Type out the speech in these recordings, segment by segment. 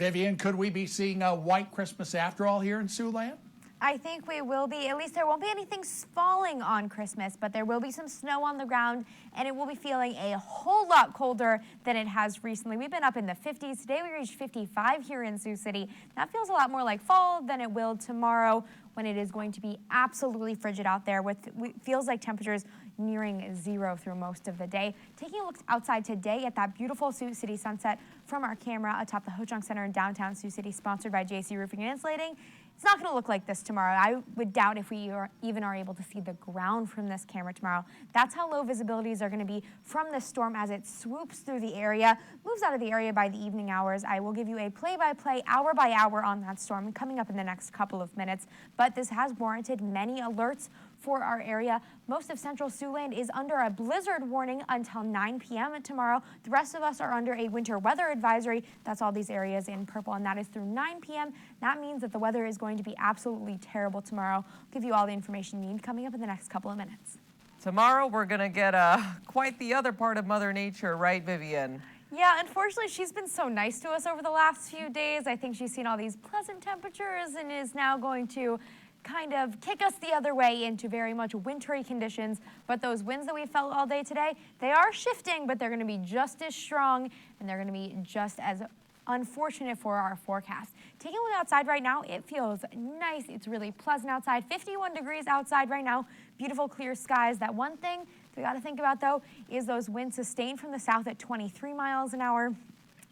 Vivian, could we be seeing a white Christmas after all here in Siouxland? I think we will be. At least there won't be anything falling on Christmas, but there will be some snow on the ground, and it will be feeling a whole lot colder than it has recently. We've been up in the 50s. Today we reached 55 here in Sioux City. That feels a lot more like fall than it will tomorrow, when it is going to be absolutely frigid out there with feels like temperatures nearing zero through most of the day. Taking a look outside today at that beautiful Sioux City sunset from our camera atop the Ho-Chunk Center in downtown Sioux City, sponsored by JC Roofing and Insulating. It's not going to look like this tomorrow. I would doubt if we even are able to see the ground from this camera tomorrow. That's how low visibilities are going to be from this storm as it swoops through the area, moves out of the area by the evening hours. I will give you a play-by-play, hour by hour on that storm coming up in the next couple of minutes. But this has warranted many alerts for our area. Most of central Siouxland is under a blizzard warning until 9 p.m. tomorrow. The rest of us are under a winter weather advisory. That's all these areas in purple, and that is through 9 p.m. That means that the weather is going to be absolutely terrible tomorrow. I'll give you all the information you need coming up in the next couple of minutes. Tomorrow we're going to get quite the other part of Mother Nature, right, Vivian? Yeah, unfortunately, she's been so nice to us over the last few days. I think she's seen all these pleasant temperatures and is now going to kind of kick us the other way into very much wintry conditions. But those winds that we felt all day today, they are shifting, but they're going to be just as strong, and they're going to be just as unfortunate for our forecast. Taking a look outside right now, it feels nice. It's really pleasant outside. 51 degrees outside right now. Beautiful clear skies. That one thing we got to think about, though, is those winds sustained from the south at 23 miles an hour.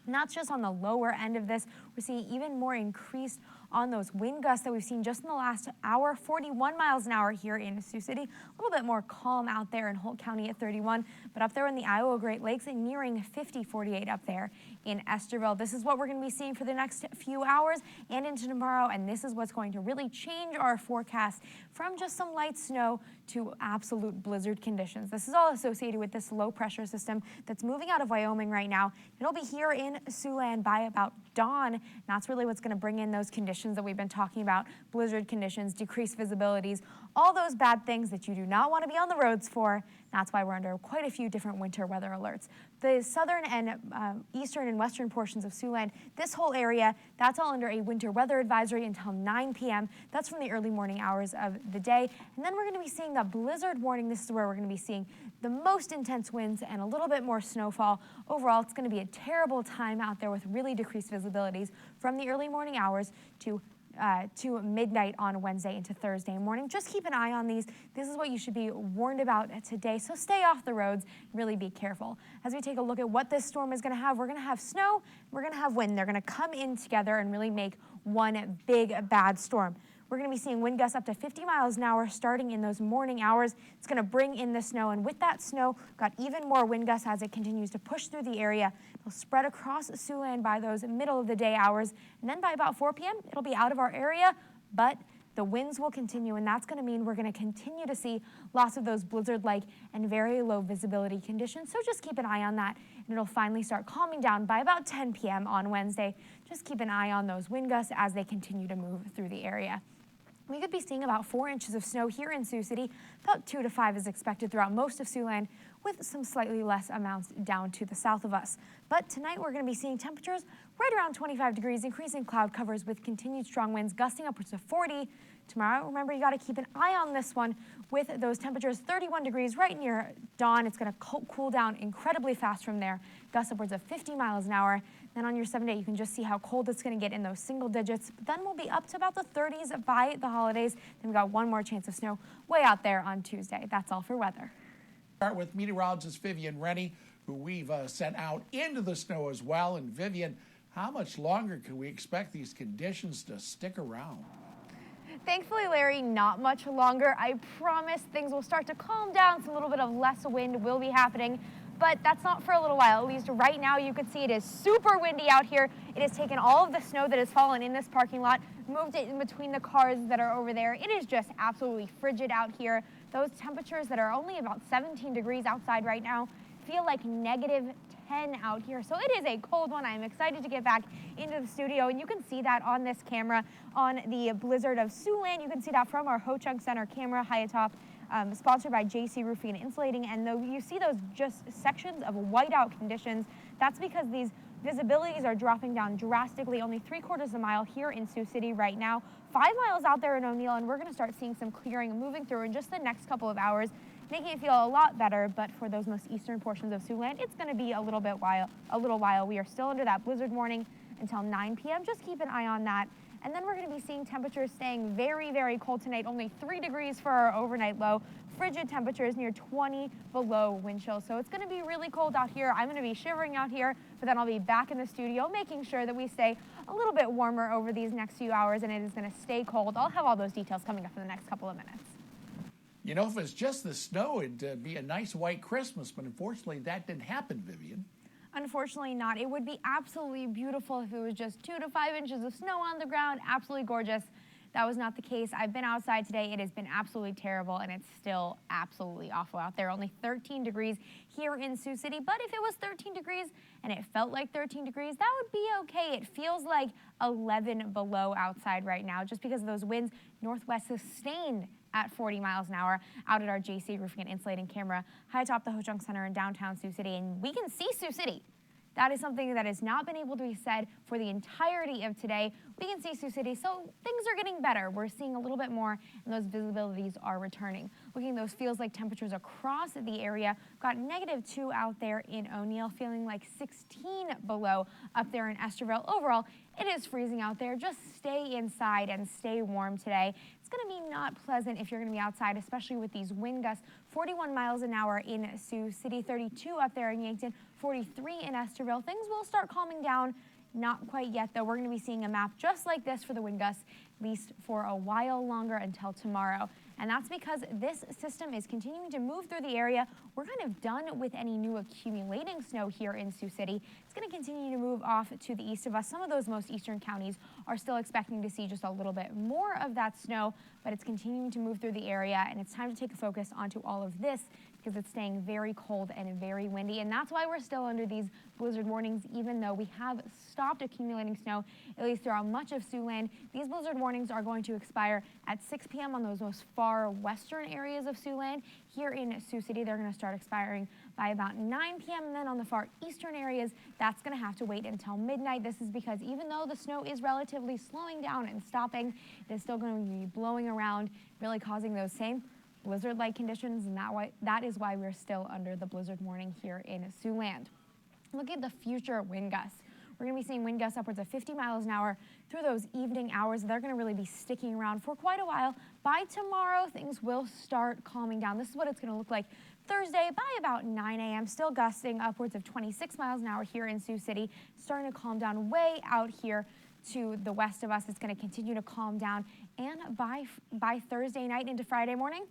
And that's just on the lower end of this. We're seeing even more increased on those wind gusts that we've seen just in the last hour. 41 miles an hour here in Sioux City. A little bit more calm out there in Holt County at 31, but up there in the Iowa Great Lakes and nearing 50, 48 up there in Estherville. This is what we're going to be seeing for the next few hours and into tomorrow, and this is what's going to really change our forecast from just some light snow to absolute blizzard conditions. This is all associated with this low pressure system that's moving out of Wyoming right now. It'll be here in Siouxland by about dawn. And that's really what's going to bring in those conditions that we've been talking about: blizzard conditions, decreased visibilities, all those bad things that you do not want to be on the roads for. That's why we're under quite a few different winter weather alerts. The southern and eastern and western portions of Siouxland, this whole area, that's all under a winter weather advisory until 9 p.m. That's from the early morning hours of the day. And then we're going to be seeing the blizzard warning. This is where we're going to be seeing the most intense winds and a little bit more snowfall. Overall, it's going to be a terrible time out there with really decreased visibilities from the early morning hours to midnight on Wednesday into Thursday morning. Just keep an eye on these. This is what you should be warned about today. So stay off the roads, really be careful. As we take a look at what this storm is going to have, we're going to have snow, we're going to have wind. They're going to come in together and really make one big bad storm. We're going to be seeing wind gusts up to 50 miles an hour starting in those morning hours. It's going to bring in the snow, and with that snow, got even more wind gusts as it continues to push through the area. It'll spread across Siouxland by those middle of the day hours, and then by about 4 p.m., it'll be out of our area, but the winds will continue, and that's going to mean we're going to continue to see lots of those blizzard-like and very low visibility conditions. So just keep an eye on that, and it'll finally start calming down by about 10 p.m. on Wednesday. Just keep an eye on those wind gusts as they continue to move through the area. We could be seeing about 4 inches of snow here in Sioux City. About 2 to 5 is expected throughout most of Siouxland, with some slightly less amounts down to the south of us. But tonight we're going to be seeing temperatures right around 25 degrees, increasing cloud covers with continued strong winds gusting upwards of 40. Tomorrow, remember, you got to keep an eye on this one with those temperatures 31 degrees right near dawn. It's going to cool down incredibly fast from there, gusts upwards of 50 miles an hour. Then on your 7-day, you can just see how cold it's going to get in those single digits. But then we'll be up to about the 30s by the holidays. Then we've got one more chance of snow way out there on Tuesday. That's all for weather. Start with meteorologist Vivian Rennie, who we've sent out into the snow as well. And Vivian, how much longer can we expect these conditions to stick around? Thankfully, Larry, not much longer. I promise things will start to calm down. So a little bit of less wind will be happening. But that's not for a little while. At least right now you can see it is super windy out here. It has taken all of the snow that has fallen in this parking lot, moved it in between the cars that are over there. It is just absolutely frigid out here. Those temperatures that are only about 17 degrees outside right now feel like negative 10 out here. So it is a cold one. I'm excited to get back into the studio, and you can see that on this camera on the blizzard of Siouxland. You can see that from our Ho-Chunk Center camera high atop. Sponsored by JC Roofing and Insulating, and though you see those just sections of whiteout conditions, that's because these Visibilities are dropping down drastically, only 3/4 of a mile here in Sioux City right now, 5 miles out there in O'Neill, and we're going to start seeing some clearing moving through in just the next couple of hours, making it feel a lot better. But for those most eastern portions of Siouxland, it's going to be a little while. We are still under that blizzard warning until 9 p.m. Just keep an eye on that. And then we're going to be seeing temperatures staying very, very cold tonight. Only 3 degrees for our overnight low. Frigid temperatures near 20 below wind chill. So it's going to be really cold out here. I'm going to be shivering out here, but then I'll be back in the studio making sure that we stay a little bit warmer over these next few hours, and it is going to stay cold. I'll have all those details coming up in the next couple of minutes. You know, if it's just the snow, it'd be a nice white Christmas, but unfortunately that didn't happen, Vivian. Unfortunately not. It would be absolutely beautiful if it was just 2 to 5 inches of snow on the ground, absolutely gorgeous. That was not the case. I've been outside today. It has been absolutely terrible, and it's still absolutely awful out there. Only 13 degrees here in Sioux City, but if it was 13 degrees and it felt like 13 degrees, that would be okay. It feels like 11 below outside right now just because of those winds. Northwest sustained at 40 miles an hour out at our JC Roofing and Insulating camera high atop the Ho Chunk Center in downtown Sioux City, and we can see Sioux City. That is something that has not been able to be said for the entirety of today. We can see Sioux City, so things are getting better. We're seeing a little bit more, and those visibilities are returning. Looking at those feels like temperatures across the area, got -2 out there in O'Neill, feeling like 16 below up there in Estherville. Overall, it is freezing out there. Just stay inside and stay warm today. It's going to be not pleasant if you're going to be outside, especially with these wind gusts. 41 miles an hour in Sioux City, 32 up there in Yankton, 43 in Estherville. Things will start calming down. Not quite yet, though. We're going to be seeing a map just like this for the wind gusts, at least for a while longer until tomorrow. And that's because this system is continuing to move through the area. We're kind of done with any new accumulating snow here in Sioux City. It's going to continue to move off to the east of us. Some of those most eastern counties are still expecting to see just a little bit more of that snow, but it's continuing to move through the area, and it's time to take a focus onto all of this because it's staying very cold and very windy, and that's why we're still under these blizzard warnings, even though we have stopped accumulating snow, at least throughout much of Siouxland. These blizzard warnings are going to expire at 6 p.m. on those most far western areas of Siouxland. Here in Sioux City, they're going to start expiring by about 9 p.m., and then on the far eastern areas, that's going to have to wait until midnight. This is because even though the snow is relatively slowing down and stopping, it is still going to be blowing around, really causing those same blizzard-like conditions, and that is why we're still under the blizzard warning here in Siouxland. Look at the future wind gusts. We're going to be seeing wind gusts upwards of 50 miles an hour through those evening hours. They're going to really be sticking around for quite a while. By tomorrow, things will start calming down. This is what it's going to look like Thursday by about 9 a.m. Still gusting upwards of 26 miles an hour here in Sioux City. Starting to calm down way out here to the west of us. It's going to continue to calm down. And by Thursday night into Friday morning,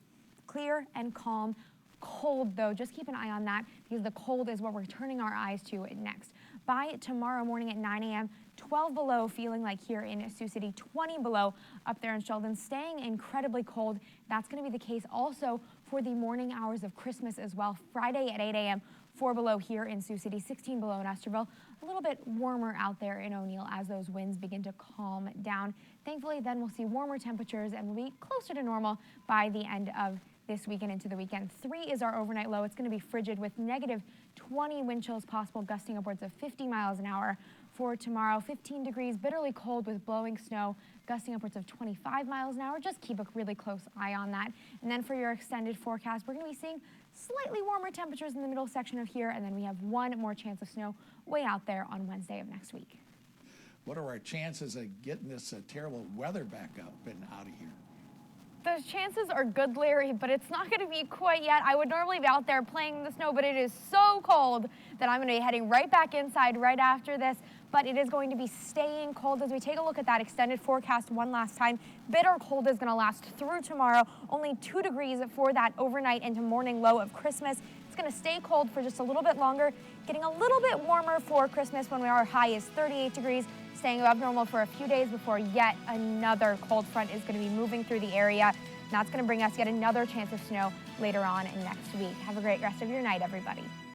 clear and calm. Cold, though, just keep an eye on that because the cold is what we're turning our eyes to next. By tomorrow morning at 9 a.m., 12 below, feeling like here in Sioux City, 20 below up there in Sheldon, staying incredibly cold. That's going to be the case also for the morning hours of Christmas as well. Friday at 8 a.m., 4 below here in Sioux City, 16 below in Estherville. A little bit warmer out there in O'Neill as those winds begin to calm down. Thankfully, then we'll see warmer temperatures and we'll be closer to normal by the end of this weekend into the weekend. 3 is our overnight low. It's going to be frigid with -20 wind chills possible, gusting upwards of 50 miles an hour. For tomorrow, 15 degrees, bitterly cold with blowing snow, gusting upwards of 25 miles an hour. Just keep a really close eye on that. And then for your extended forecast, we're going to be seeing slightly warmer temperatures in the middle section of here, and then we have one more chance of snow way out there on Wednesday of next week. What are our chances of getting this terrible weather back up and out of here? Those chances are good, Larry, but it's not going to be quite yet. I would normally be out there playing in the snow, but it is so cold that I'm going to be heading right back inside right after this. But it is going to be staying cold as we take a look at that extended forecast one last time. Bitter cold is going to last through tomorrow. Only 2 degrees for that overnight into morning low of Christmas. It's going to stay cold for just a little bit longer, getting a little bit warmer for Christmas when our high is 38 degrees. Staying above normal for a few days before yet another cold front is going to be moving through the area. And that's going to bring us yet another chance of snow later on in next week. Have a great rest of your night, everybody.